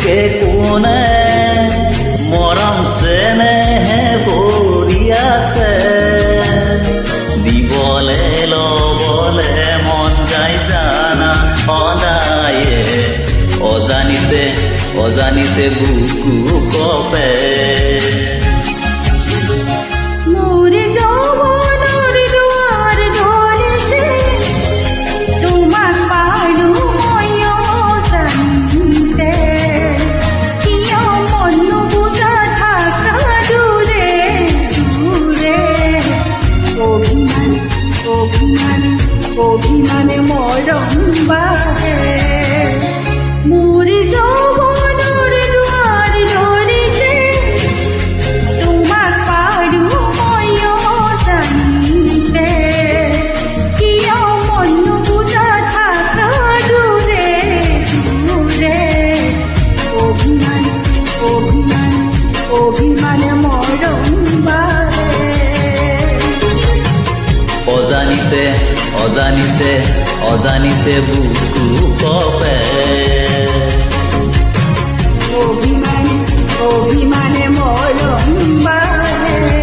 বুকে কোনে মৰম চেনেহে ভৰি আছে। দিবলে লবলে মন যায় জানা সদায়ে, অজানিতে অজানিতে বুকু কপে। অভিমানে মরম বাহে মোর যৌবনের দুয়ার ধরেছে, তোমাক পারু ময়ো জানিতে। কিয় মন বুঝা থাকা দূরে দূরে, অভিমান অভিমান অভিমানে মরম বাহে। অজানিতে অজানিতে অজানিতে বুকু কপে।